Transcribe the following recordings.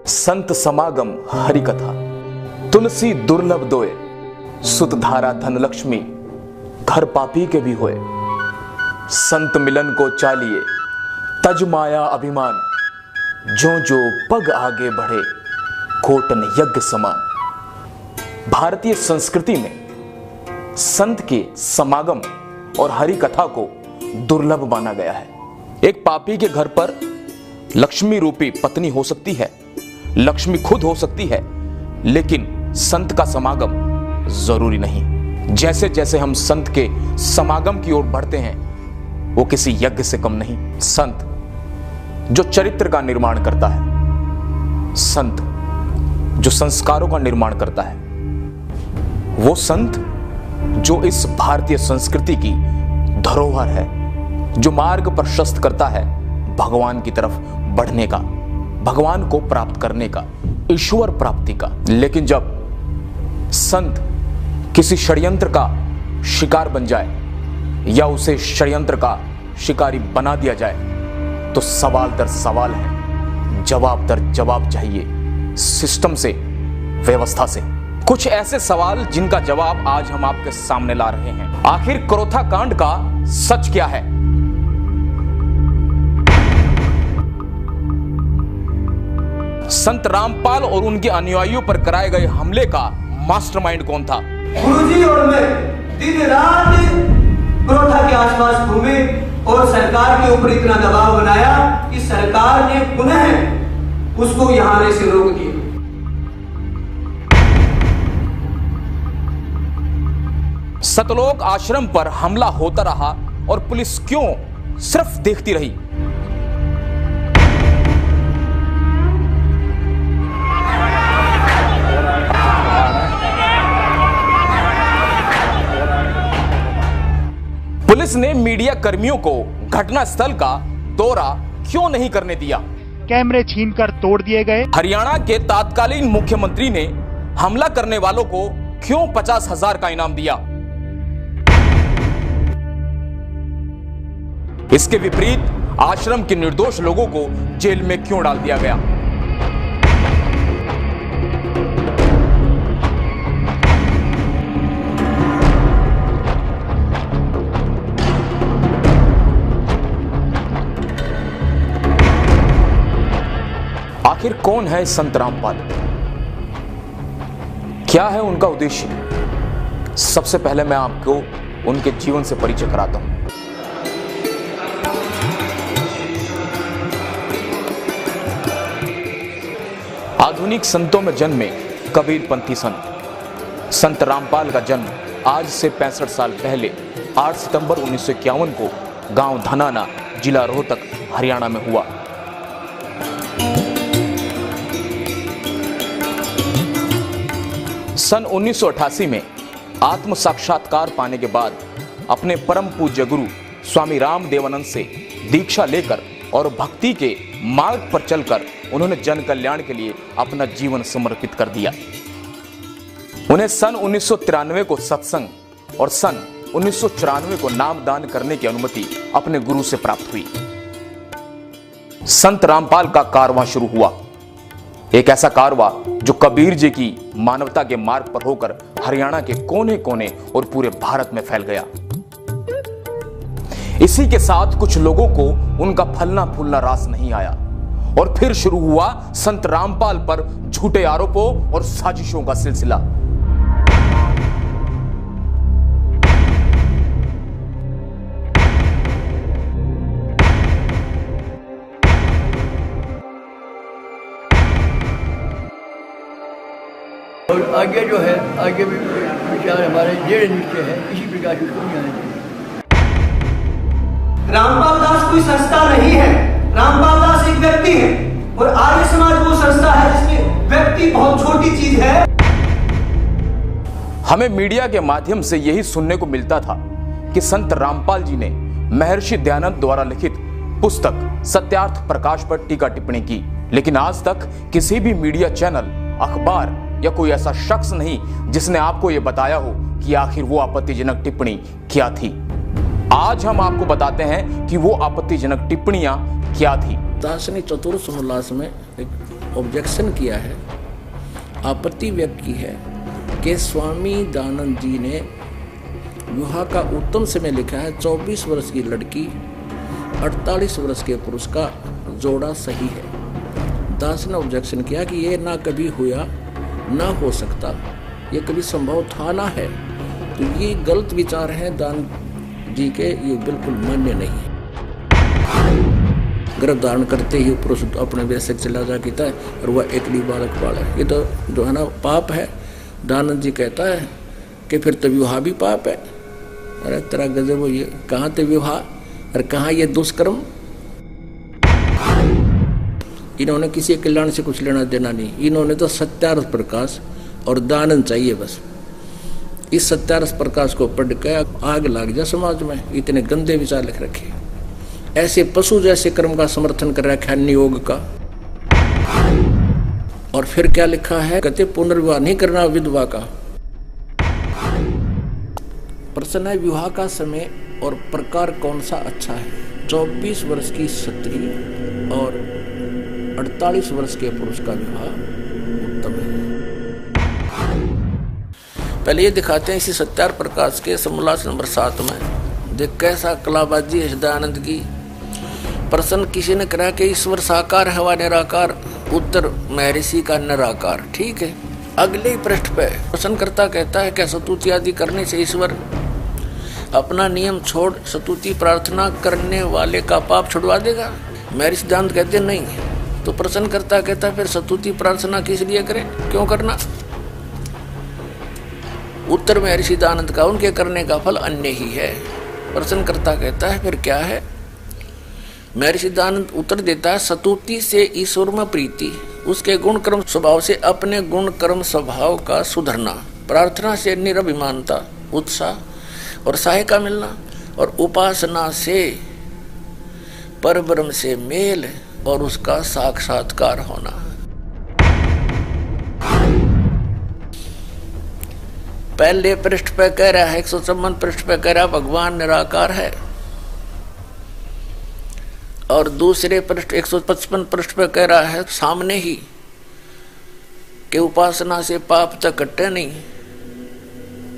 संत समागम हरि कथा, तुलसी दुर्लभ दोए, सुत धारा धन लक्ष्मी, घर पापी के भी होए। संत मिलन को चालिए, तज माया अभिमान, जो जो पग आगे बढ़े, कोटन यज्ञ समान। भारतीय संस्कृति में संत के समागम और हरि कथा को दुर्लभ माना गया है। एक पापी के घर पर लक्ष्मी रूपी पत्नी हो सकती है, लक्ष्मी खुद हो सकती है, लेकिन संत का समागम जरूरी नहीं। जैसे जैसे हम संत के समागम की ओर बढ़ते हैं, वो किसी यज्ञ से कम नहीं। संत जो चरित्र का निर्माण करता है, संत जो संस्कारों का निर्माण करता है, वो संत जो इस भारतीय संस्कृति की धरोहर है, जो मार्ग प्रशस्त करता है भगवान की तरफ बढ़ने का, भगवान को प्राप्त करने का, ईश्वर प्राप्ति का। लेकिन जब संत किसी षड्यंत्र का शिकार बन जाए या उसे षड्यंत्र का शिकारी बना दिया जाए, तो सवाल दर सवाल है, जवाब दर जवाब चाहिए, सिस्टम से, व्यवस्था से। कुछ ऐसे सवाल जिनका जवाब आज हम आपके सामने ला रहे हैं। आखिर क्रोथा कांड का सच क्या है? संत रामपाल और उनके अनुयायियों पर कराए गए हमले का मास्टरमाइंड कौन था? गुरुजी और मैं दिन रात क्रोथा के आसपास घूमे और सरकार के ऊपर इतना दबाव बनाया कि सरकार ने पुनः उसको यहां आने से रोक दिया। सतलोक आश्रम पर हमला होता रहा और पुलिस क्यों सिर्फ देखती रही? पुलिस ने मीडिया कर्मियों को घटनास्थल का दौरा क्यों नहीं करने दिया? कैमरे छीनकर तोड़ दिए गए। हरियाणा के तत्कालीन मुख्यमंत्री ने हमला करने वालों को क्यों 50,000 का इनाम दिया? इसके विपरीत आश्रम के निर्दोष लोगों को जेल में क्यों डाल दिया गया? आखिर कौन है संत रामपाल? क्या है उनका उद्देश्य? सबसे पहले मैं आपको उनके जीवन से परिचय कराता हूं। आधुनिक संतों में जन्मे कबीरपंथी संत रामपाल का जन्म आज से 65 साल पहले 8 सितंबर 1951 को गांव धनाना, जिला रोहतक, हरियाणा में हुआ। सन 1988 में आत्म साक्षात्कार पाने के बाद अपने परम पूज्य गुरु स्वामी रामदेवानंद से दीक्षा लेकर और भक्ति के मार्ग पर चलकर उन्होंने जन कल्याण के लिए अपना जीवन समर्पित कर दिया। उन्हें सन 1993 को सत्संग और सन 1994 को नामदान करने की अनुमति अपने गुरु से प्राप्त हुई। संत रामपाल का कारवां शुरू हुआ, एक ऐसा कारवां जो कबीर जी की मानवता के मार्ग पर होकर हरियाणा के कोने कोने और पूरे भारत में फैल गया। इसी के साथ कुछ लोगों को उनका फलना फूलना रास नहीं आया और फिर शुरू हुआ संत रामपाल पर झूठे आरोपों और साजिशों का सिलसिला। और आगे जो है, आगे भी विचार हमारे दृढ़ निश्चय है, इसी प्रकार की कोई आने चाहिए। रामपाल दास कोई संस्था नहीं है, रामपाल दास एक व्यक्ति है और आर्य समाज वो संस्था है जिसमें व्यक्ति बहुत छोटी चीज है। हमें मीडिया के माध्यम से यही सुनने को मिलता था कि संत रामपाल जी ने महर्षि दयानंद द्वारा लिखित पुस्तक सत्यार्थ प्रकाश पर टीका टिप्पणी की, लेकिन आज तक किसी भी मीडिया चैनल, अखबार या कोई ऐसा शख्स नहीं जिसने आपको यह बताया हो कि आखिर वो आपत्तिजनक टिप्पणी क्या थी। आज हम आपको बताते हैं कि वो आपत्तिजनक टिप्पणियां क्या थी। दार्शनिक चतुर्थ उल्लास में एक ऑब्जेक्शन किया है, आपत्ति व्यक्त की है कि स्वामी दयानंद जी ने विवाह का उत्तम समय लिखा है 24 वर्ष की लड़की 48 वर्ष के पुरुष का जोड़ा सही है। दास ने ऑब्जेक्शन किया कि ये ना कभी हुआ ना हो सकता, ये कभी संभव था ना है, तो ये गलत विचार हैं दान जी के, ये बिल्कुल मान्य नहीं है। गर्भ धारण करते ही पुरुष अपने वैसे चला जाता है और वह एकली बालक पाले, ये तो जो है ना पाप है। दानंद जी कहता है कि फिर तो विवाह भी पाप है। अरे तेरा गजब हो, ये कहाँ थे विवाह और कहाँ ये दुष्कर्म। इन्होंने किसी कल्याण से कुछ लेना देना नहीं, इन्होंने तो सत्यार्थ प्रकाश और दानंद चाहिए बस। इस सत्यार्थ प्रकाश को पढ़ के आग लग जाए समाज में, इतने गंदे विचार लिख रखे, ऐसे पशु जैसे कर्म का समर्थन कर रखा है नियोग का। और फिर क्या लिखा है, कहते पुनर्विवाह नहीं करना विधवा का। प्रश्न है विवाह का समय और प्रकार कौन सा अच्छा है। 24 वर्ष की स्त्री और 48 वर्ष के पुरुष का विवाह उत्तम है। पहले ये दिखाते हैं इसी सत्यार्थ प्रकाश के समोल्लास नंबर 7 में, देख कैसा कलाबाजी है दयानंद की। प्रश्न किसी ने करा कि ईश्वर साकार है व निराकार, उत्तर महर्षि का निराकार। ठीक है, अगले ही पृष्ठ पे प्रश्नकर्ता कहता है क्या स्तुति आदि करने से ईश्वर अपना नियम छोड़ स्तुति प्रार्थना करने वाले का पाप छुड़वा देगा। महर्षि दयानंद कहते नहीं। तो प्रश्नकर्ता कहता फिर स्तुति प्रार्थना किस लिए करें, क्यों करना। उत्तर महर्षि दयानंद का उनके करने का फल अन्य ही है। प्रश्नकर्ता कहता है फिर क्या है। महर्षि दयानंद उत्तर देता है स्तुति से ईश्वर में प्रीति, उसके गुण कर्म स्वभाव से अपने गुण कर्म स्वभाव का सुधरना, प्रार्थना से निरभिमानता उत्साह और सहायता मिलना, और उपासना से परब्रह्म से मेल और उसका साक्षात्कार होना। पहले पृष्ठ पे कह रहा है 154 पृष्ठ पे कह रहा भगवान निराकार है, और दूसरे पृष्ठ 155 पृष्ठ पे कह रहा है सामने ही कि उपासना से पाप तक कटे नहीं।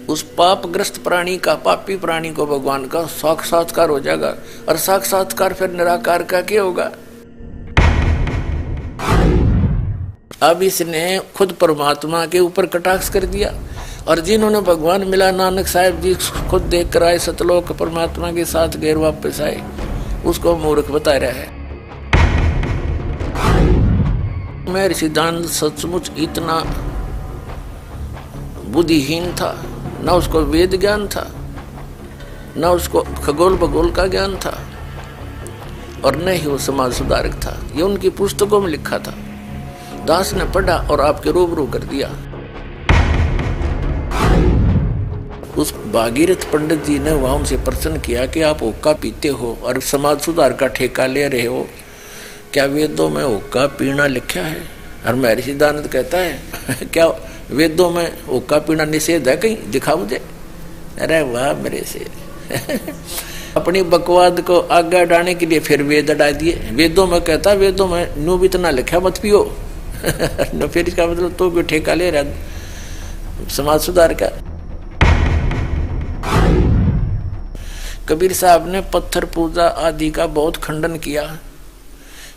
उस पापग्रस्त प्राणी का, पापी प्राणी को भगवान का साक्षात्कार हो जाएगा, और साक्षात्कार फिर निराकार का क्या होगा। अब इसने खुद परमात्मा के ऊपर कटाक्ष कर दिया, और जिन्होंने भगवान मिला, नानक साहिब जी खुद देख कर आए सतलोक परमात्मा के साथ गैर वापस आए, उसको मूर्ख बता रहा है। महर्षि दयानंद सचमुच इतना बुद्धिहीन था, न उसको वेद ज्ञान था, न उसको खगोल भगोल का ज्ञान था, और न ही वो समाज सुधारक था। ये उनकी पुस्तकों में लिखा था, दास ने पढ़ा और आपके रूबरू कर दिया। उस भागीरथ पंडित जी ने वहां उनसे प्रश्न किया कि आप हुक्का पीते हो और समाज सुधार का ठेका ले रहे हो, क्या वेदों में हुक्का पीना लिखा है। और महर्षि दयानंद कहता है क्या वेदों में हुक्का पीना निषेध है, कहीं दिखा मुझे। अरे वाह मेरे से अपनी बकवाद को आगे डालने के लिए फिर वेद अड़ा दिए। वेदों में कहता, वेदों में न्यू भी इतना लिखा मत पियो न, फिर इसका मतलब तो भी ठेका ले रहा समाज सुधार का। कबीर साहब ने पत्थर पूजा आदि का बहुत खंडन किया।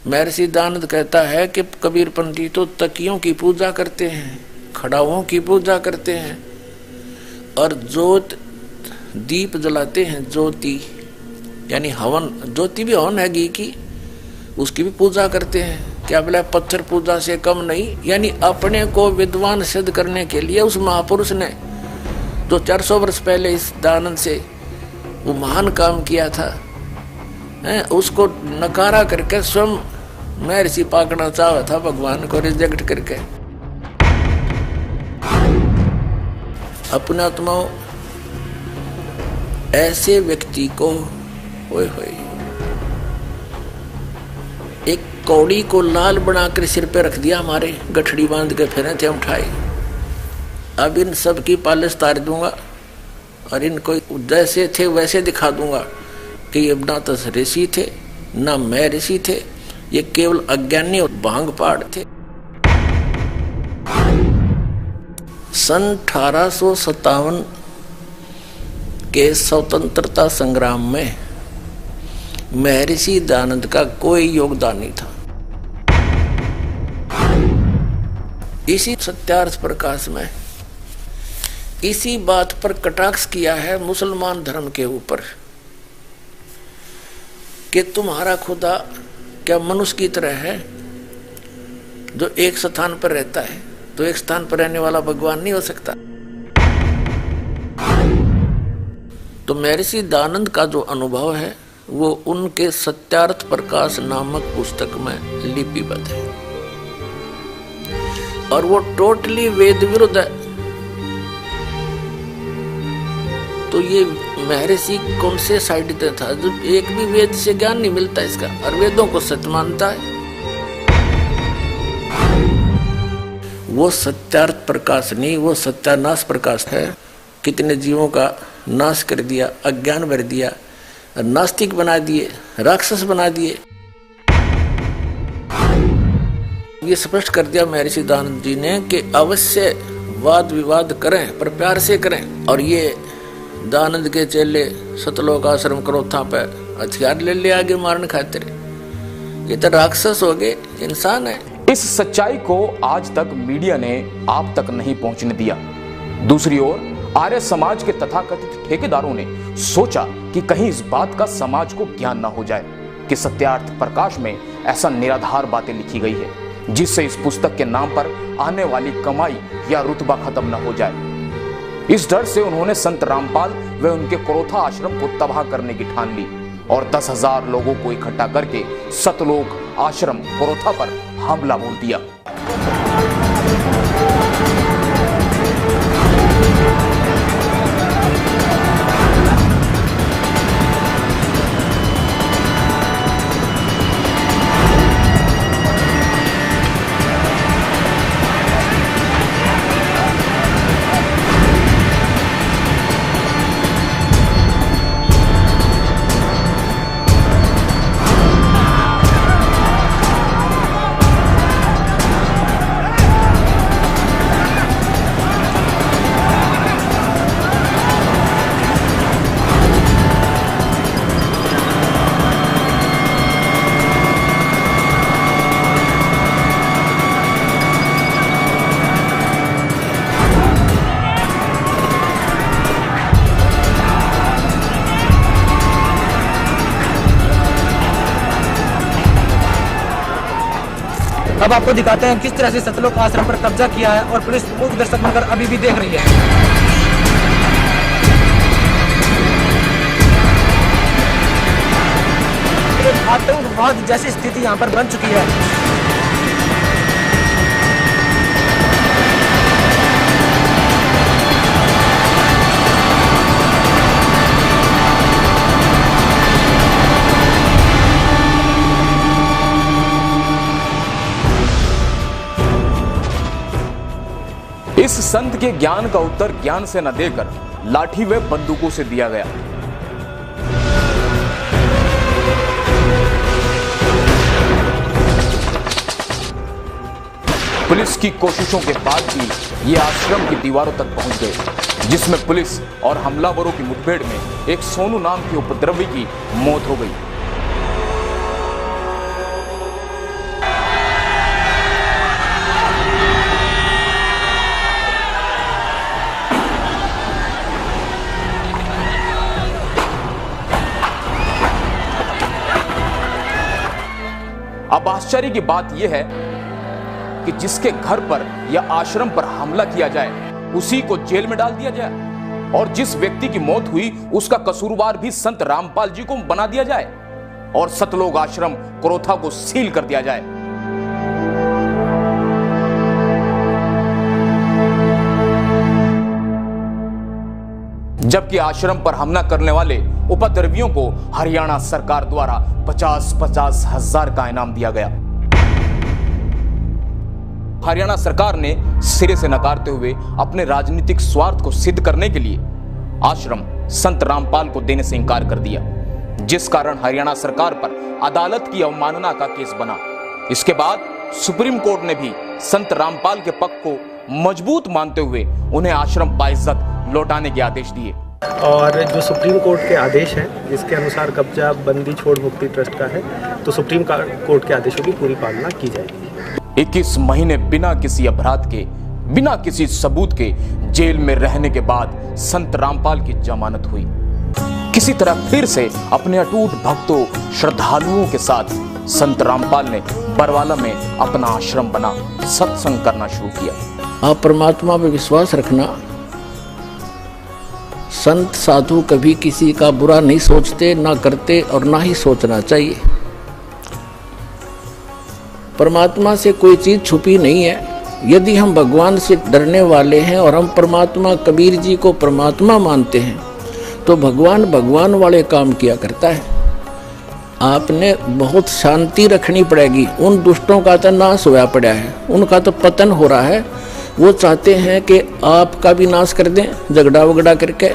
महर्षि दयानंद कहता है कि कबीर पंडित तो तकियों की पूजा करते हैं, खड़ाओं की पूजा करते हैं, और ज्योत दीप जलाते हैं, ज्योति यानी हवन, ज्योति भी हवन है घी की, उसकी भी पूजा करते हैं। क्या बोला, पत्थर पूजा से कम नहीं। यानी अपने को विद्वान सिद्ध करने के लिए उस महापुरुष ने जो 400 वर्ष पहले इस दयानंद से वो महान काम किया था, उसको नकारा करके स्वयं महर्षि पाकना चाहा था, भगवान को रिजेक्ट करके। अपना आत्माओं ऐसे व्यक्ति को होए एक कौड़ी को लाल बनाकर सिर पे रख दिया, हमारे गठड़ी बांध के फिरे थे उठाए। अब इन सब की पालिश तार दूंगा और इनको जैसे थे वैसे दिखा दूंगा कि ये ना तो ऋषि थे ना मैं ऋषि थे, ये केवल अज्ञानी और भांग पाड़ थे। सन 1857 के स्वतंत्रता संग्राम में महर्षि दयानंद का कोई योगदान नहीं था। इसी सत्यार्थ प्रकाश में इसी बात पर कटाक्ष किया है मुसलमान धर्म के ऊपर कि तुम्हारा खुदा क्या मनुष्य की तरह है जो एक स्थान पर रहता है, तो एक स्थान पर रहने वाला भगवान नहीं हो सकता। तो महर्षि दयानंद का जो अनुभव है वो उनके सत्यार्थ प्रकाश नामक पुस्तक में लिपिबद्ध है और वो टोटली वेद विरुद्ध है। तो ये महर्षि कौन से साइड पे था? जब एक भी वेद से ज्ञान नहीं मिलता इसका, और वेदों को सत्य मानता है। वो सत्यार्थ प्रकाश नहीं, वो सत्यानाश प्रकाश है। कितने जीवों का नाश कर दिया, अज्ञान भर दिया, नास्तिक बना दिए, राक्षस बना दिए। ये स्पष्ट कर दिया महर्षि दयानंद जी ने कि अवश्य वाद विवाद करें पर प्यार से करें। और ये दयानंद के चेले सतलोक आश्रम क्रोथा पे हथियार ले आगे मारने खातिर, ये तो राक्षस हो गए, इंसान है। इस सच्चाई को आज तक मीडिया ने आप तक नहीं पहुंचने दिया। दूसरी ओर आर्य समाज के तथाकथित ठेकेदारों ने सोचा कि कहीं इस बात का समाज को ज्ञान न हो जाए कि सत्यार्थ प्रकाश में ऐसा निराधार बातें लिखी गई है जिससे इस पुस्तक के नाम पर आने वाली कमाई या रुतबा खत्म न हो जाए। इस डर से उन्होंने संत रामपाल व उनके क्रोथा आश्रम को तबाह करने की ठान ली और 10,000 लोगों को इकट्ठा करके सतलोक आश्रम क्रोथा पर हमला बोल दिया। अब आपको दिखाते हैं किस तरह से सतलोक आश्रम पर कब्जा किया है और पुलिस मूक दर्शक बनकर अभी भी देख रही है। एक आतंकवाद जैसी स्थिति यहाँ पर बन चुकी है। इस संत के ज्ञान का उत्तर ज्ञान से न देकर लाठी व बंदूकों से दिया गया। पुलिस की कोशिशों के बाद भी ये आश्रम की दीवारों तक पहुंच गए, जिसमें पुलिस और हमलावरों की मुठभेड़ में एक सोनू नाम के उपद्रवी की मौत हो गई। अब आश्चर्य की बात यह है कि जिसके घर पर या आश्रम पर हमला किया जाए उसी को जेल में डाल दिया जाए और जिस व्यक्ति की मौत हुई उसका कसूरवार भी संत रामपाल जी को बना दिया जाए और सतलोक आश्रम क्रोथा को सील कर दिया जाए। जबकि आश्रम पर हमला करने वाले उपद्रवियों को हरियाणा सरकार द्वारा 50-50 हजार का इनाम दिया गया। हरियाणा सरकार ने सिरे से नकारते हुए अपने राजनीतिक स्वार्थ को सिद्ध करने के लिए आश्रम संत रामपाल को देने से इंकार कर दिया, जिस कारण हरियाणा सरकार पर अदालत की अवमानना का केस बना। इसके बाद सुप्रीम कोर्ट ने भी संत रामपाल के पक्ष को मजबूत मानते हुए उन्हें आश्रम बाइज्जत लौटाने के आदेश दिए। और जो सुप्रीम कोर्ट के आदेश हैं जिसके अनुसार कब्जा बंदी छोड़ मुक्ति ट्रस्ट का है, तो सुप्रीम कोर्ट के आदेशों की पूरी पालना की जाएगी। 21 महीने बिना किसी अपराध के, बिना किसी सबूत के जेल में रहने के बाद संत रामपाल की जमानत हुई। किसी तरह फिर से अपने अटूट भक्तों श्रद्धालुओं के साथ संत रामपाल ने बरवाला में अपना आश्रम बना सत्संग करना शुरू किया। आप परमात्मा पे विश्वास रखना। संत साधु कभी किसी का बुरा नहीं सोचते, ना करते और ना ही सोचना चाहिए। परमात्मा से कोई चीज छुपी नहीं है। यदि हम भगवान से डरने वाले हैं और हम परमात्मा कबीर जी को परमात्मा मानते हैं तो भगवान वाले काम किया करता है। आपने बहुत शांति रखनी पड़ेगी। उन दुष्टों का तो नाश होया पड़ा है, उनका तो पतन हो रहा है। वो चाहते हैं कि आपका भी नाश कर दें झगड़ा वगड़ा करके।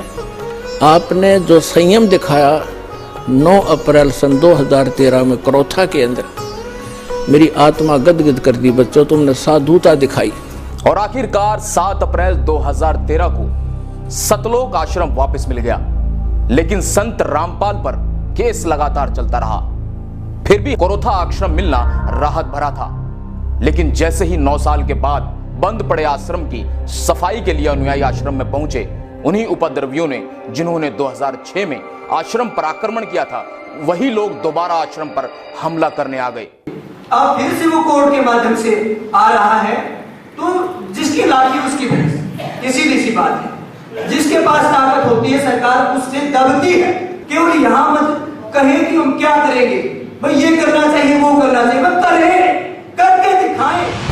आपने जो संयम दिखाया 9 अप्रैल सन 2013 में करोथा के अंदर, मेरी आत्मा गदगद कर दी। बच्चों, तुमने साधुता दिखाई। और आखिरकार 7 अप्रैल 2013 को सतलोक आश्रम वापस मिल गया, लेकिन संत रामपाल पर केस लगातार चलता रहा। फिर भी करोथा आश्रम मिलना राहत भरा था, लेकिन जैसे ही 9 साल के बाद बंद पड़े आश्रम की सफाई के लिए अनुयायी आश्रम में पहुंचे, उन्हीं उपद्रवियों ने जिन्होंने 2006 में आश्रम पर आक्रमण किया था, वही लोग दोबारा आश्रम पर हमला करने आ गए। अब फिर से वो कोर्ट के माध्यम से आ रहा है, तो जिसकी लाठी उसकी भैंस, ये सीधी सी बात है। जिसके पास ताकत होती है सरकार उससे दबती है। केवल यहां मत कहे कि हम क्या करेंगे, भाई ये करना चाहिए वो करना चाहिए, बस करें, करके दिखाएं।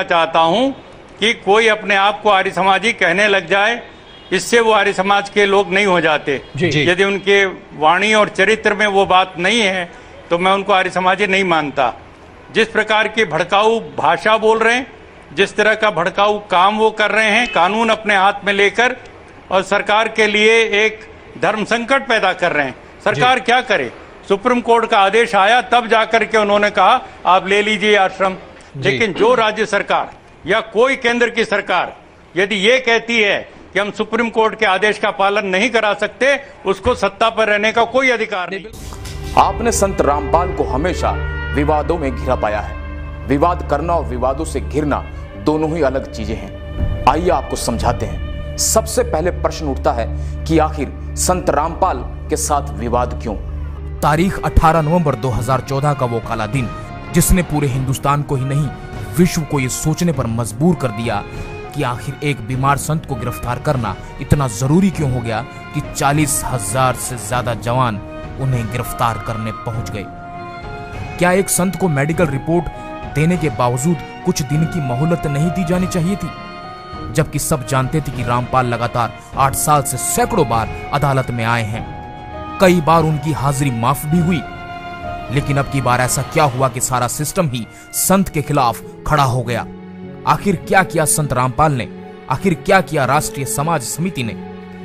चाहता हूं कि कोई अपने आप को आर्य समाजी कहने लग जाए, इससे वो आर्य समाज के लोग नहीं हो जाते। यदि उनके वाणी और चरित्र में वो बात नहीं है तो मैं उनको आर्य समाजी नहीं मानता। जिस प्रकार की भड़काऊ भाषा बोल रहे हैं, जिस तरह का भड़काऊ काम वो कर रहे हैं, कानून अपने हाथ में लेकर, और सरकार के लिए एक धर्म संकट पैदा कर रहे हैं। सरकार क्या करे? सुप्रीम कोर्ट का आदेश आया तब जाकर के उन्होंने कहा आप ले लीजिए आश्रम। लेकिन जो राज्य सरकार या कोई केंद्र की सरकार यदि ये कहती है कि हम सुप्रीम कोर्ट के आदेश का पालन नहीं करा सकते, उसको सत्ता पर रहने का कोई अधिकार नहीं। आपने संत रामपाल को हमेशा विवादों में घिरा पाया है। विवाद करना और विवादों से घिरना दोनों ही अलग चीजें हैं। आइए आपको समझाते हैं। सबसे पहले प्रश्न उठता है कि आखिर संत रामपाल के साथ विवाद क्यों? तारीख 18 नवंबर 2014 का वो काला दिन जिसने पूरे हिंदुस्तान को ही नहीं विश्व को ये सोचने पर मजबूर कर दिया कि आखिर एक बीमार संत को गिरफ्तार करना इतना जरूरी क्यों हो गया कि 40,000 से ज्यादा जवान उन्हें गिरफ्तार करने पहुंच गए। क्या एक संत को मेडिकल रिपोर्ट देने के बावजूद कुछ दिन की मोहलत नहीं दी जानी चाहिए थी? जबकि सब जानते थे कि रामपाल लगातार 8 साल से सैकड़ों बार अदालत में आए हैं। कई बार उनकी हाजिरी माफ भी हुई, लेकिन अब की बार ऐसा क्या हुआ कि सारा सिस्टम ही संत के खिलाफ खड़ा हो गया? आखिर क्या किया संत रामपाल ने? आखिर क्या किया राष्ट्रीय समाज समिति ने?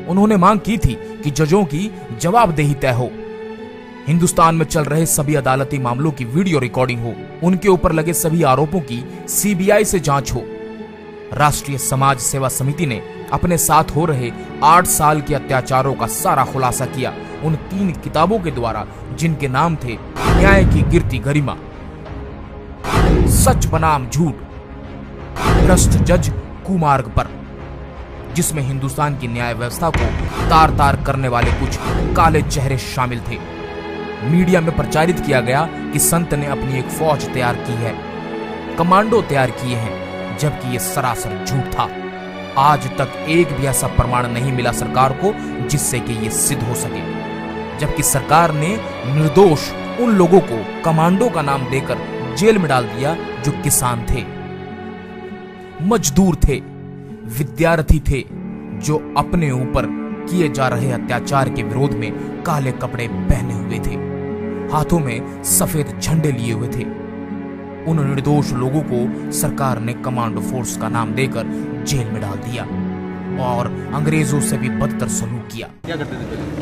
उन्होंने मांग की थी कि जजों की जवाबदेही तय हो, हिंदुस्तान में चल रहे सभी अदालती मामलों की वीडियो रिकॉर्डिंग हो, उनके ऊपर लगे सभी आरोपों की सीबीआई से जांच हो। राष्ट्रीय समाज सेवा समिति ने अपने साथ हो रहे 8 साल के अत्याचारों का सारा खुलासा किया उन 3 किताबों के द्वारा जिनके नाम थे न्याय की गिरती गरिमा, सच बनाम झूठ, भ्रष्ट जज कुमार्ग पर, जिसमें हिंदुस्तान की न्याय व्यवस्था को तार तार करने वाले कुछ काले चेहरे शामिल थे। मीडिया में प्रचारित किया गया कि संत ने अपनी एक फौज तैयार की है, कमांडो तैयार किए हैं, जबकि यह सरासर झूठ था। आज तक एक भी ऐसा प्रमाण नहीं मिला सरकार को जिससे कि यह सिद्ध हो सके, जबकि सरकार ने निर्दोष उन लोगों को कमांडो का नाम देकर जेल में डाल दिया जो किसान थे, मजदूर थे, विद्यार्थी थे, जो अपने ऊपर किए जा रहे अत्याचार के विरोध में काले कपड़े पहने हुए थे, हाथों में सफेद झंडे लिए हुए थे। उन निर्दोष लोगों को सरकार ने कमांडो फोर्स का नाम देकर जेल में डाल दिया और अंग्रेजों से भी बदतर सलूक किया। क्या करते थे पहले?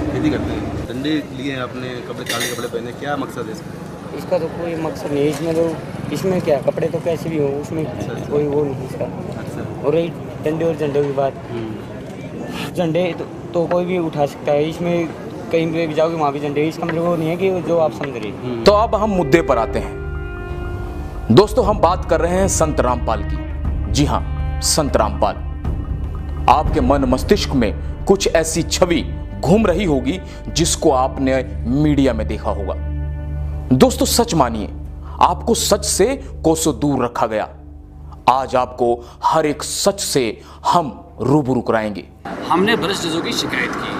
खेती करते हैं, डंडे लिए हैं, अपने कपड़े काले कपड़े पहने, क्या मकसद है इसका? इसका तो कोई मकसद नहीं, इसमें क्या कपड़े तो कैसे भी हो, उसमें कोई वो नहीं इसका। और रही डंडे और झंडे की बात, झंडे तो कोई भी उठा सकता है, इसमें कहीं पे भी जाओगे वहाँ भी झंडे, इसका मतलब वो नहीं है कि जो आप समझ रहे। तो अब हम मुद्दे पर आते हैं। दोस्तों, हम बात कर रहे हैं संत रामपाल की। जी हां, संत रामपाल। आपके मन मस्तिष्क में कुछ ऐसी छवि घूम रही होगी जिसको आपने मीडिया में देखा होगा। दोस्तों, सच मानिए, आपको सच से कोसों दूर रखा गया। आज आपको हर एक सच से हम रूबरू कराएंगे। हमने भ्रष्ट जजों की शिकायत की।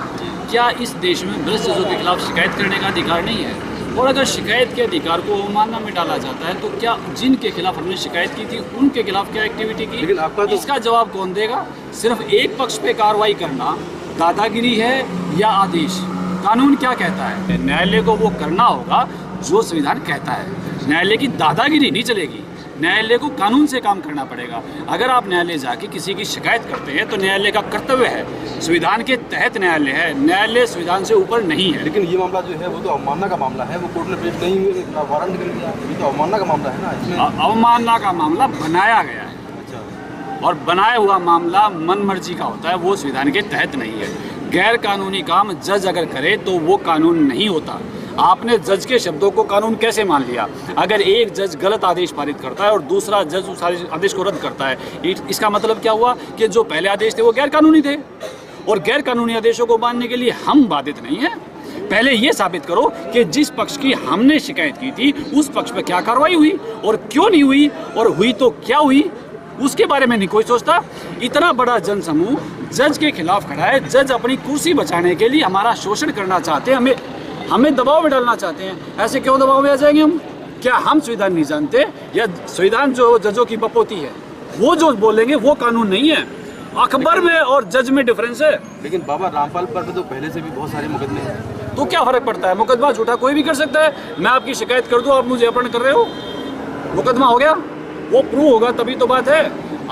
क्या इस देश में भ्रष्ट जजों के खिलाफ शिकायत करने का अधिकार नहीं है? और अगर शिकायत के अधिकार को अवमानना में डाला जाता है तो क्या जिनके खिलाफ हमने शिकायत की थी उनके खिलाफ क्या एक्टिविटी की? लेकिन आपका तो इसका जवाब कौन देगा? सिर्फ एक पक्ष पे कार्रवाई करना दादागिरी है या आदेश? कानून क्या कहता है? न्यायालय को वो करना होगा जो संविधान कहता है। न्यायालय की दादागिरी नहीं चलेगी, न्यायालय को कानून से काम करना पड़ेगा। अगर आप न्यायालय जाके किसी की शिकायत करते हैं तो न्यायालय का कर्तव्य है, संविधान के तहत न्यायालय है, न्यायालय संविधान से ऊपर नहीं है। लेकिन ये मामला जो है वो तो अवमानना का मामला है, वो कोर्ट ने पेश नहीं हुए, वारंट कर दिया, ये तो अवमानना का मामला है ना। इसमें अवमानना का मामला बनाया गया है और बनाया हुआ मामला मन मर्जी का होता है, वो संविधान के तहत नहीं है। गैर कानूनी काम जज अगर करे तो वो कानून नहीं होता। आपने जज के शब्दों को कानून कैसे मान लिया? अगर एक जज गलत आदेश पारित करता है और दूसरा जज उस आदेश को रद्द करता है, इसका मतलब क्या हुआ कि जो पहले आदेश थे वो गैर कानूनी थे, और गैर कानूनी आदेशों को मानने के लिए हम बाधित नहीं हैं। पहले ये साबित करो कि जिस पक्ष की हमने शिकायत की थी उस पक्ष पर क्या कार्रवाई हुई और क्यों नहीं हुई, और हुई तो क्या हुई, उसके बारे में नहीं कोई सोचता। इतना बड़ा जनसमूह जज के खिलाफ खड़ा है, जज अपनी कुर्सी बचाने के लिए हमारा शोषण करना चाहते हैं, हमें दबाव में डालना चाहते हैं। ऐसे क्यों दबाव में आ जाएंगे हम? क्या हम संविधान नहीं जानते, या संविधान जो जजों की बपोती है वो जो बोलेंगे वो कानून नहीं है? अखबार में और जज में डिफरेंस है। लेकिन बाबा रामपाल पर तो पहले से भी बहुत सारे मुकदमे हैं, तो क्या फर्क पड़ता है? मुकदमा झूठा कोई भी कर सकता है। मैं आपकी शिकायत कर दूं, आप मुझे अपहरण कर रहे हो, मुकदमा हो गया, वो प्रूव होगा तभी तो बात है।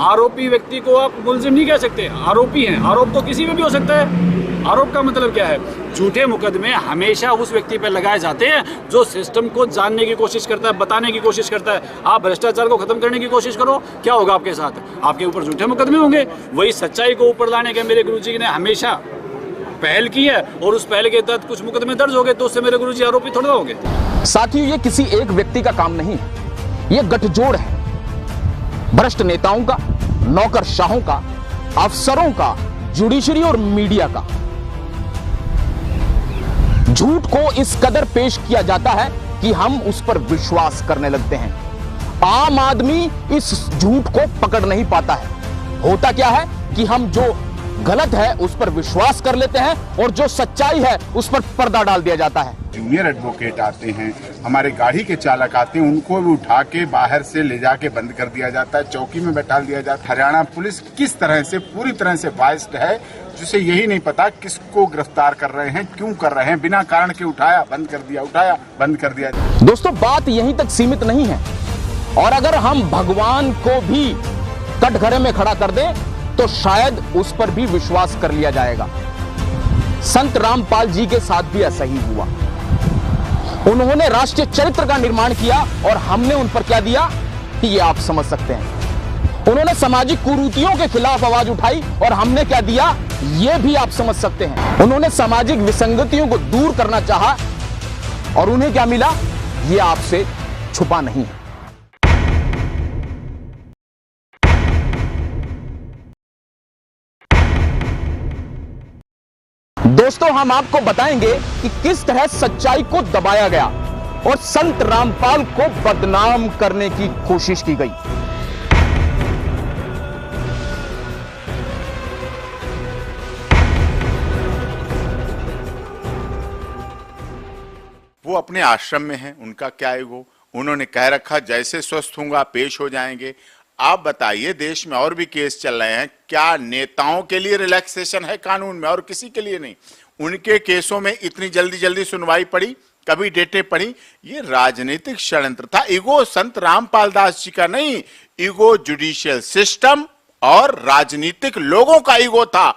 आरोपी व्यक्ति को आप मुलजिम नहीं कह सकते, आरोपी हैं। आरोप तो किसी में भी हो सकता है। आरोप का मतलब क्या है? झूठे मुकदमे हमेशा उस व्यक्ति पर लगाए जाते हैं जो सिस्टम को जानने की कोशिश करता है, बताने की कोशिश करता है। आप भ्रष्टाचार को खत्म करने की कोशिश करो, क्या होगा आपके साथ? आपके ऊपर झूठे मुकदमे होंगे। वही सच्चाई को ऊपर लाने के मेरे गुरुजी ने हमेशा पहल की है, और उस पहल के तहत कुछ मुकदमे दर्ज हो गए तो उससे मेरे गुरुजी आरोपी थोड़ा हो गए। साथियों, ये किसी एक व्यक्ति का काम नहीं, ये गठजोड़ है भ्रष्ट नेताओं का, नौकरशाहों का, अफसरों का, जुडिशरी और मीडिया का। झूठ को इस कदर पेश किया जाता है कि हम उस पर विश्वास करने लगते हैं। आम आदमी इस झूठ को पकड़ नहीं पाता है। होता क्या है कि हम जो गलत है उस पर विश्वास कर लेते हैं और जो सच्चाई है उस पर पर्दा डाल दिया जाता है। जूनियर एडवोकेट आते हैं, हमारे गाड़ी के चालक आते हैं, उनको भी उठा के बाहर से ले जाके बंद कर दिया जाता है, चौकी में बैठा दिया जाता है। हरियाणा पुलिस किस तरह से पूरी तरह से बाइस्ड है, जिसे यही नहीं पता किसको गिरफ्तार कर रहे हैं, क्यों कर रहे हैं, बिना कारण के उठाया बंद कर दिया, उठाया बंद कर दिया। दोस्तों, बात यहीं तक सीमित नहीं है, और अगर हम भगवान को भी कटघरे में खड़ा कर दें तो शायद उस पर भी विश्वास कर लिया जाएगा। संत रामपाल जी के साथ भी ऐसा ही हुआ। उन्होंने राष्ट्रीय चरित्र का निर्माण किया और हमने उन पर क्या दिया ये आप समझ सकते हैं। उन्होंने सामाजिक कुरीतियों के खिलाफ आवाज उठाई और हमने क्या दिया ये भी आप समझ सकते हैं। उन्होंने सामाजिक विसंगतियों को दूर करना चाहा और उन्हें क्या मिला ये आपसे छुपा नहीं है। दोस्तों, हम आपको बताएंगे कि किस तरह सच्चाई को दबाया गया और संत रामपाल को बदनाम करने की कोशिश की गई। वो अपने आश्रम में हैं, उनका क्या ईगो, उन्होंने कह रखा जैसे स्वस्थ होऊंगा पेश हो जाएंगे। आप बताइए, देश में और भी केस चल रहे हैं, क्या नेताओं के लिए रिलैक्सेशन है कानून में और किसी के लिए नहीं? उनके केसों में इतनी जल्दी जल्दी सुनवाई पड़ी, कभी डेटें पड़ी, ये राजनीतिक षड्यंत्र था। ईगो संत रामपाल दास जी का नहीं, ईगो जुडिशियल सिस्टम और राजनीतिक लोगों का ईगो था।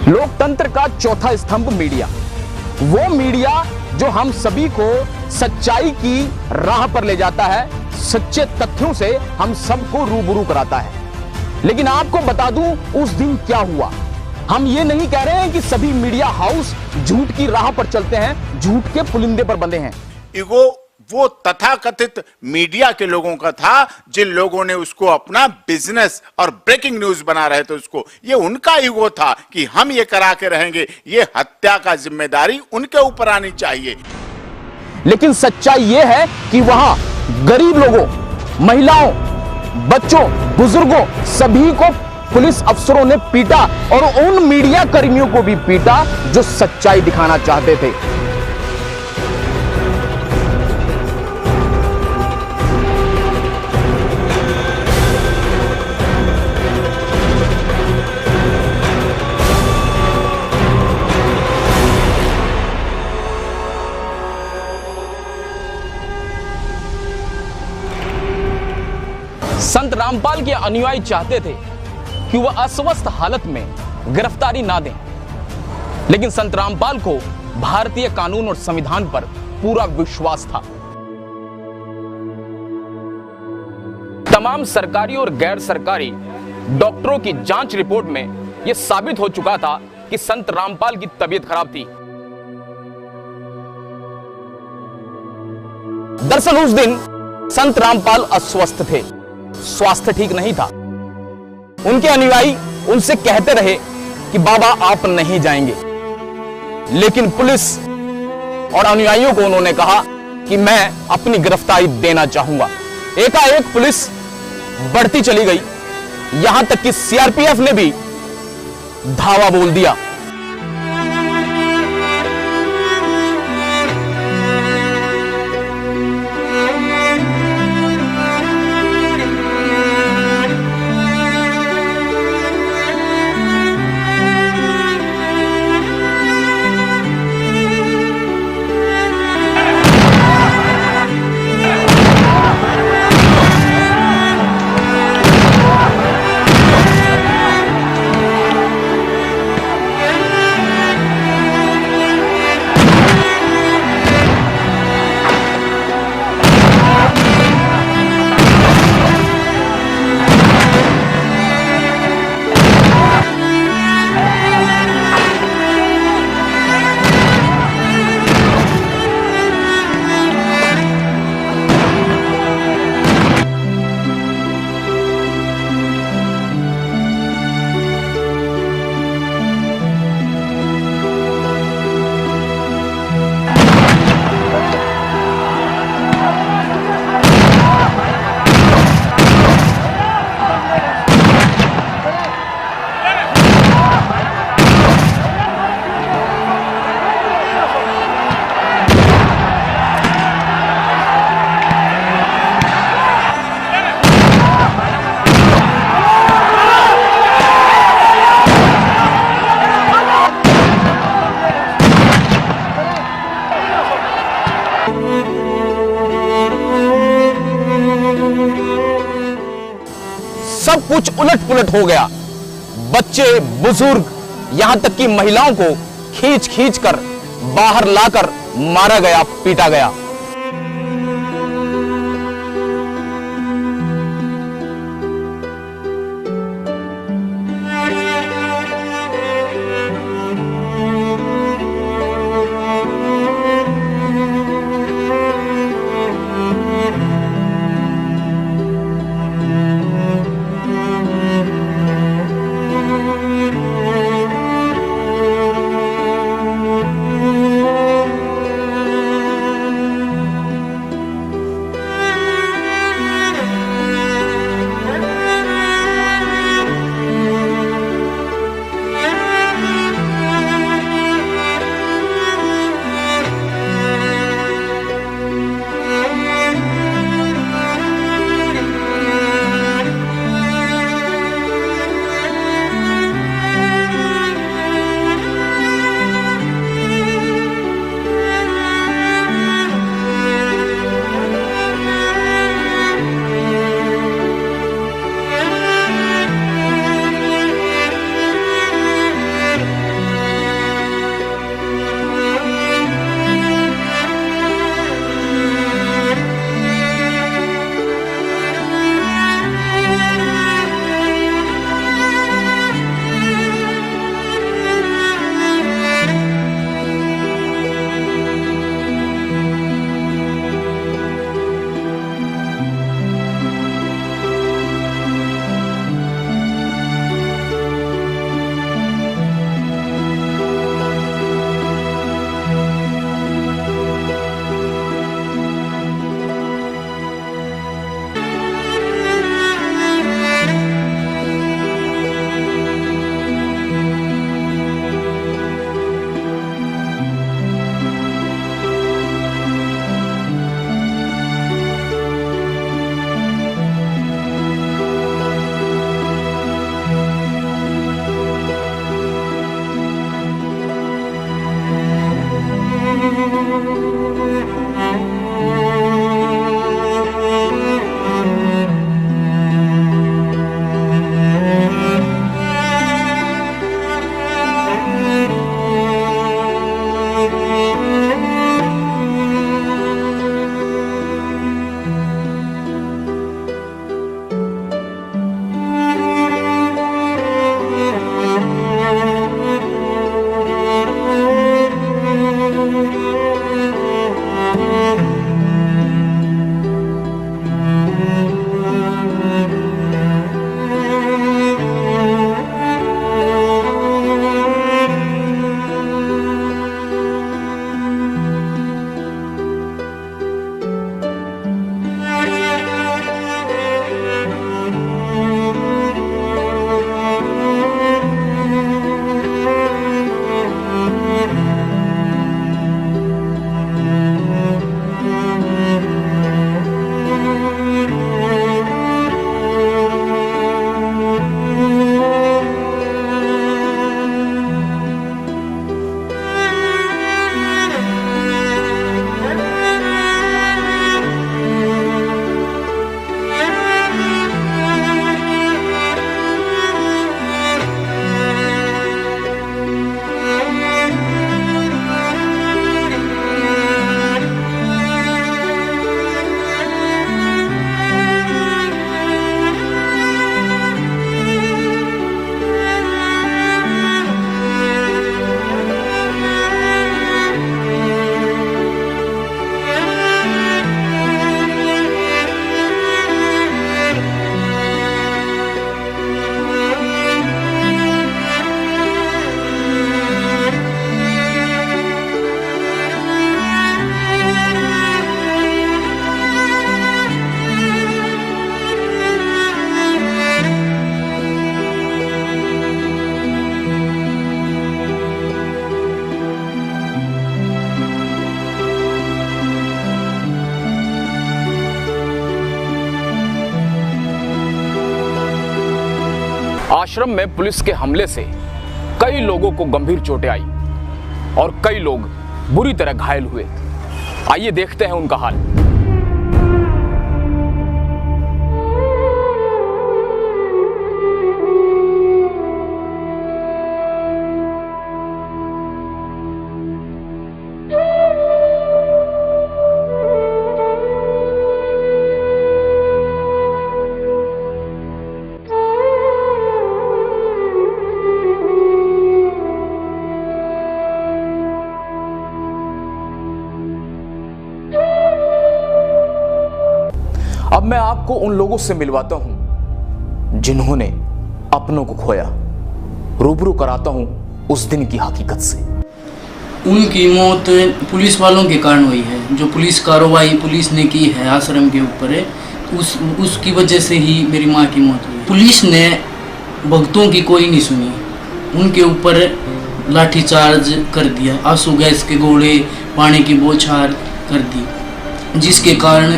लोकतंत्र का चौथा स्तंभ मीडिया, वो मीडिया जो हम सभी को सच्चाई की राह पर ले जाता है, सच्चे तथ्यों से हम सबको रूबरू कराता है। लेकिन आपको बता दूं उस दिन क्या हुआ। हम ये नहीं कह रहे हैं कि सभी मीडिया हाउस झूठ की राह पर चलते हैं, झूठ के पुलिंदे पर बंधे हैं। ईगो वो तथाकथित मीडिया के लोगों का था, जिन लोगों ने उसको अपना बिजनेस और ब्रेकिंग न्यूज बना रहे थे, उसको ये उनका ईगो था कि हम ये करा के रहेंगे। ये हत्या का जिम्मेदारी उनके ऊपर आनी चाहिए। लेकिन सच्चाई यह है कि वहां गरीब लोगों, महिलाओं, बच्चों, बुजुर्गों सभी को पुलिस अफसरों ने पीटा और उन मीडिया कर्मियों को भी पीटा जो सच्चाई दिखाना चाहते थे। संत रामपाल के अनुयायी चाहते थे कि वह अस्वस्थ हालत में गिरफ्तारी ना दें, लेकिन संत रामपाल को भारतीय कानून और संविधान पर पूरा विश्वास था। तमाम सरकारी और गैर सरकारी डॉक्टरों की जांच रिपोर्ट में यह साबित हो चुका था कि संत रामपाल की तबीयत खराब थी। दरअसल उस दिन संत रामपाल अस्वस्थ थे, स्वास्थ्य ठीक नहीं था। उनके अनुयायी उनसे कहते रहे कि बाबा आप नहीं जाएंगे, लेकिन पुलिस और अनुयायियों को उन्होंने कहा कि मैं अपनी गिरफ्तारी देना चाहूंगा। एकाएक पुलिस बढ़ती चली गई, यहां तक कि सीआरपीएफ ने भी धावा बोल दिया। सब कुछ उलट पुलट हो गया। बच्चे, बुजुर्ग, यहां तक कि महिलाओं को खींच खींच कर बाहर लाकर मारा गया, पीटा गया। आश्रम में पुलिस के हमले से कई लोगों को गंभीर चोटें आई और कई लोग बुरी तरह घायल हुए। आइए देखते हैं उनका हाल। अब मैं आपको उन लोगों से मिलवाता हूं जिन्होंने अपनों को खोया, रूबरू कराता हूं उस दिन की हकीकत से। उनकी मौत पुलिस वालों के कारण हुई है। जो पुलिस कार्रवाई पुलिस ने की है आश्रम के ऊपर है, उसकी वजह से ही मेरी माँ की मौत हुई। पुलिस ने भक्तों की कोई नहीं सुनी, उनके ऊपर लाठीचार्ज कर दिया, आंसू गैस के गोले, पानी की बौछार कर दी, जिसके कारण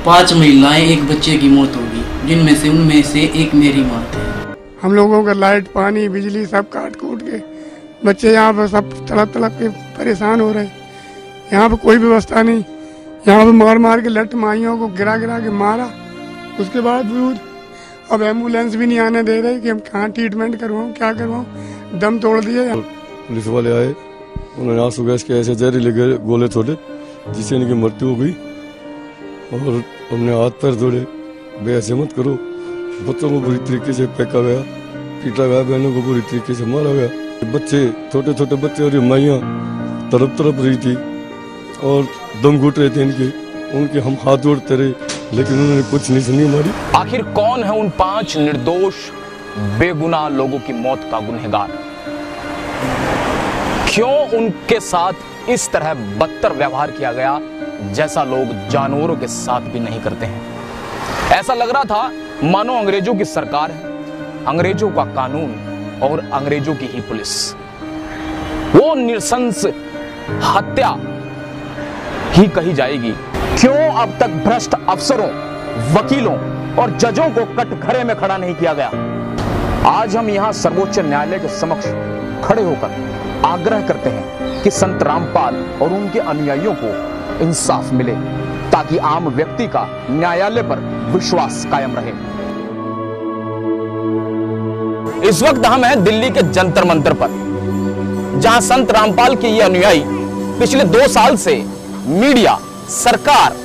5 महिलाएं, 1 बच्चे की मौत होगी, उनमें से एक मेरी माँ है। हम लोगों का लाइट, पानी, बिजली सब काट कूट के बच्चे यहाँ पर सब तड़प के परेशान हो रहे। यहाँ पर कोई व्यवस्था नहीं, यहाँ पर मार मार के लट माइयों को गिरा के मारा। उसके बाद अब एम्बुलेंस भी नहीं आने दे रहे कि हम कहाँ ट्रीटमेंट करवाऊँ, क्या करवाऊँ, दम तोड़ दिए। पुलिस वाले आए, उन्होंने आंसू गैस के ऐसे जहरीले गोले छोड़े जिससे इनकी मृत्यु हो गई और हमने हाथ पैर जोड़े, बेहसे मत करो। बच्चों को बुरी तरीके से फेंका गया, पीटा गया, बहनों को बुरी तरीके से मारा गया। बच्चे, छोटे छोटे बच्चे और माइयाँ तड़प रही थी और दम घुट रहे थे उनके हम हाथ जोड़ते रहे, लेकिन उन्होंने कुछ नहीं सुनी हमारी। आखिर कौन है उन 5 निर्दोष बेगुनाह लोगों की मौत का गुनहगार? क्यों उनके साथ इस तरह बदतर व्यवहार किया गया जैसा लोग जानवरों के साथ भी नहीं करते हैं? ऐसा लग रहा था मानो अंग्रेजों की सरकार है, अंग्रेजों का कानून और अंग्रेजों की ही पुलिस। वो नृशंस हत्या ही कही जाएगी। क्यों अब तक भ्रष्ट अफसरों, वकीलों और जजों को कटघरे में खड़ा नहीं किया गया? आज हम यहां सर्वोच्च न्यायालय के समक्ष खड़े होकर आग्रह करते हैं कि संत रामपाल और उनके अनुयायियों को इंसाफ मिले, ताकि आम व्यक्ति का न्यायालय पर विश्वास कायम रहे। इस वक्त हम हैं दिल्ली के जंतर मंतर पर, जहां संत रामपाल के ये अनुयायी पिछले 2 साल से मीडिया, सरकार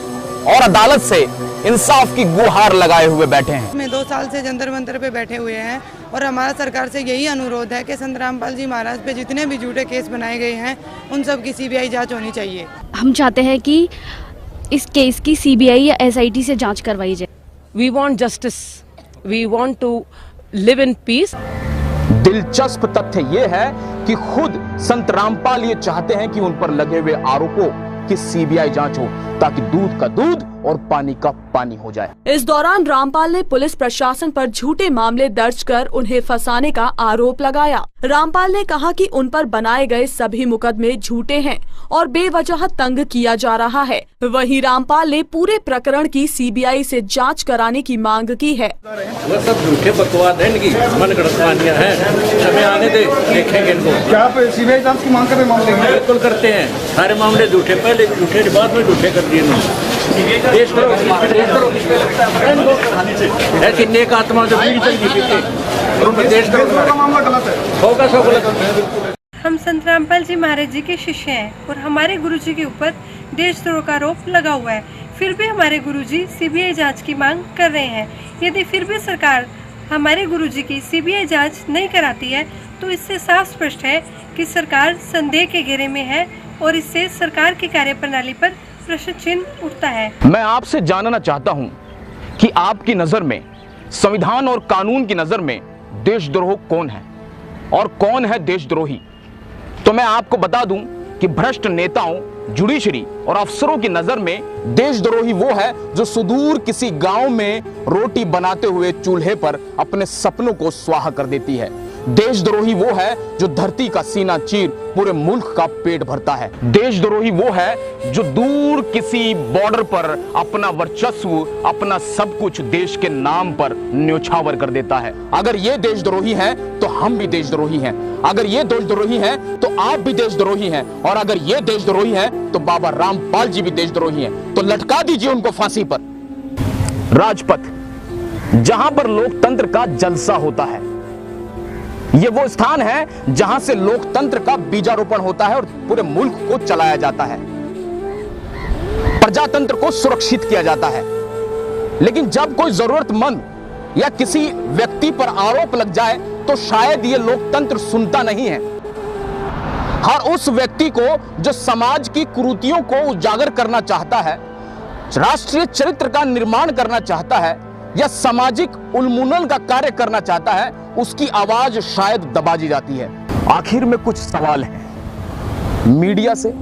और अदालत से इंसाफ की गुहार लगाए हुए बैठे हैं। मैं 2 साल से जंतर मंतर पे बैठे हुए हैं और हमारा सरकार से यही अनुरोध है कि संत रामपाल जी महाराज पे जितने भी झूठे केस बनाए गए हैं उन सब की सीबीआई जांच होनी चाहिए। हम चाहते हैं कि इस केस की सीबीआई या एसआईटी से जांच करवाई जाए। We want justice, we want to live in peace. दिलचस्प तथ्य यह है कि खुद संत रामपाल ये चाहते हैं कि उन पर लगे हुए आरोपों की सीबीआई जांच हो, ताकि दूध का दूध और पानी का पानी हो जाए। इस दौरान रामपाल ने पुलिस प्रशासन पर झूठे मामले दर्ज कर उन्हें फंसाने का आरोप लगाया। रामपाल ने कहा कि उन पर बनाए गए सभी मुकदमे झूठे हैं और बेवजह तंग किया जा रहा है। वहीं रामपाल ने पूरे प्रकरण की सीबीआई से जांच कराने की मांग की है। वो सब झूठे बकवास है, इनकी मनगढ़ंत कहानियां हैं। समय आने दे, देखेंगे इनको। क्या आप सीबीआई जांच की मांग कर रहे मामले में? बिल्कुल करते हैं। सारे मामले झूठे, पहले झूठे बाद में झूठे कर दिए इन्होंने। देश करो, ऐसी नेक आत्मा जो बीड़ी चल पीते और उन पर देश करो, मामला गलत है, होगा सब गलत। हम संत रामपाल जी महाराज जी के शिष्य हैं और हमारे गुरुजी के ऊपर देशद्रोह का आरोप लगा हुआ है। फिर भी हमारे गुरुजी सीबीआई जांच की मांग कर रहे हैं। यदि फिर भी सरकार हमारे गुरुजी की सीबीआई जांच नहीं कराती है तो इससे साफ स्पष्ट है कि सरकार संदेह के घेरे में है और इससे सरकार की कार्यप्रणाली पर प्रश्न चिन्ह उठता है। मैं आपसे जानना चाहता हूं कि आपकी नजर में, संविधान और कानून की नजर में देशद्रोह कौन है और कौन है देशद्रोही। तो मैं आपको बता दूं कि भ्रष्ट नेताओं, जुडिशरी और अफसरों की नजर में देशद्रोही वो है जो सुदूर किसी गांव में रोटी बनाते हुए चूल्हे पर अपने सपनों को स्वाहा कर देती है। देशद्रोही वो है जो धरती का सीना चीर पूरे मुल्क का पेट भरता है। देशद्रोही वो है जो दूर किसी बॉर्डर पर अपना वर्चस्व, अपना सब कुछ देश के नाम पर न्योछावर कर देता है। अगर ये देशद्रोही हैं तो हम भी देशद्रोही हैं। अगर ये देशद्रोही हैं तो आप भी देशद्रोही हैं। और अगर ये देशद्रोही हैं तो बाबा रामपाल जी भी देशद्रोही हैं। तो लटका दीजिए उनको फांसी पर। राजपथ, जहां पर लोकतंत्र का जलसा होता है, ये वो स्थान है जहां से लोकतंत्र का बीजारोपण होता है और पूरे मुल्क को चलाया जाता है, प्रजातंत्र को सुरक्षित किया जाता है। लेकिन जब कोई जरूरतमंद या किसी व्यक्ति पर आरोप लग जाए तो शायद ये लोकतंत्र सुनता नहीं है। हर उस व्यक्ति को जो समाज की कुरीतियों को उजागर करना चाहता है, राष्ट्रीय चरित्र का निर्माण करना चाहता है या सामाजिक उन्मूलन का कार्य करना चाहता है, उसकी आवाज शायद दबा दी जाती है। आखिर में कुछ सवाल हैं मीडिया से,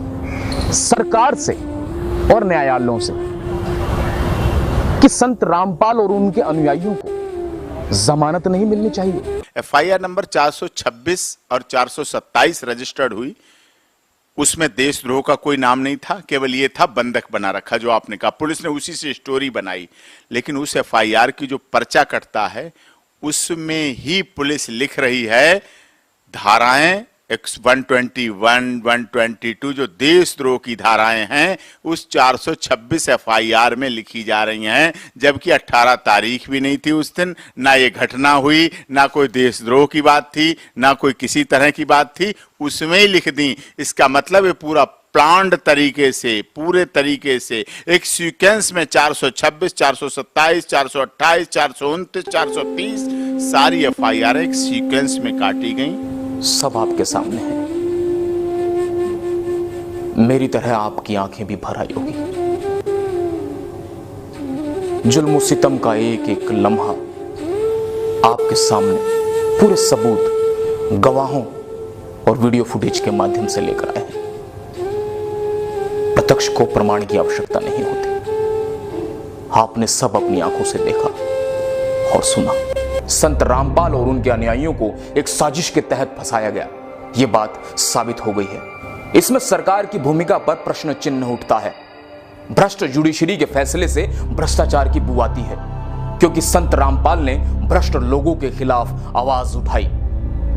सरकार से और न्यायालयों से कि संत रामपाल और उनके अनुयायियों को जमानत नहीं मिलनी चाहिए। एफआईआर नंबर 426 और 427 रजिस्टर्ड हुई, उसमें देशद्रोह का कोई नाम नहीं था, केवल ये था बंधक बना रखा जो आपने कहा। पुलिस ने उसी से स्टोरी बनाई, लेकिन उस एफआईआर की जो पर्चा कटता है उसमें ही पुलिस लिख रही है धाराएं 121, 122 जो देशद्रोह की धाराएं हैं उस 426 एफआईआर में लिखी जा रही हैं, जबकि 18 तारीख भी नहीं थी उस दिन, ना ये घटना हुई, ना कोई देशद्रोह की बात थी, ना कोई किसी तरह की बात थी, उसमें ही लिख दी। इसका मतलब है पूरा प्लान्ड तरीके से, पूरे तरीके से एक सीक्वेंस में 426, 427, 428, 429, 430 सारी एफआईआर एक सीक्वेंस में काटी गई। सब आपके सामने है। मेरी तरह आपकी आंखें भी भर आई होगी। जुल्म सितम का एक एक लम्हा आपके सामने पूरे सबूत, गवाहों और वीडियो फुटेज के माध्यम से लेकर आए हैं। प्रत्यक्ष को प्रमाण की आवश्यकता नहीं होती। आपने सब अपनी आंखों से देखा और सुना। संत रामपाल और उनके अनुयायियों को एक साजिश के तहत फंसाया गया, यह बात साबित हो गई है। इसमें सरकार की भूमिका पर प्रश्न चिन्ह उठता है। भ्रष्ट जुडिशरी के फैसले से भ्रष्टाचार की बू आती है, क्योंकि संत रामपाल ने भ्रष्ट लोगों के खिलाफ आवाज उठाई।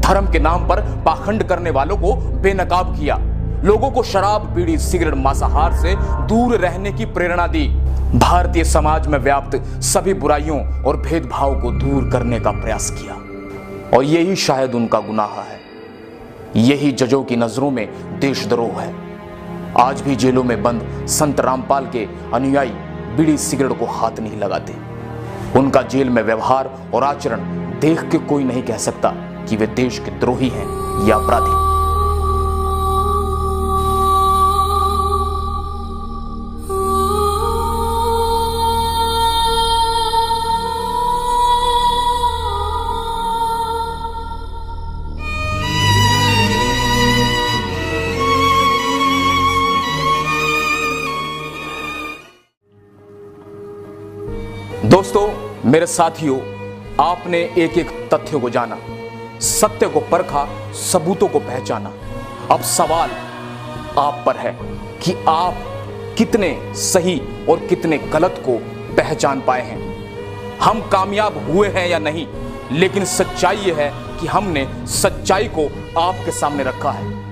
धर्म के नाम पर पाखंड करने वालों को बेनकाब किया, लोगों को शराब, बीड़ी, सिगरेट, मांसाहार से दूर रहने की प्रेरणा दी, भारतीय समाज में व्याप्त सभी बुराइयों और भेदभाव को दूर करने का प्रयास किया। और यही शायद उनका गुनाह है, यही जजों की नजरों में देशद्रोह है। आज भी जेलों में बंद संत रामपाल के अनुयायी बीड़ी सिगरेट को हाथ नहीं लगाते। उनका जेल में व्यवहार और आचरण देख के कोई नहीं कह सकता कि वे देश के द्रोही हैं या अपराधी। दोस्तों, मेरे साथियों, आपने एक एक तथ्य को जाना, सत्य को परखा, सबूतों को पहचाना। अब सवाल आप पर है कि आप कितने सही और कितने गलत को पहचान पाए हैं। हम कामयाब हुए हैं या नहीं, लेकिन सच्चाई यह है कि हमने सच्चाई को आपके सामने रखा है।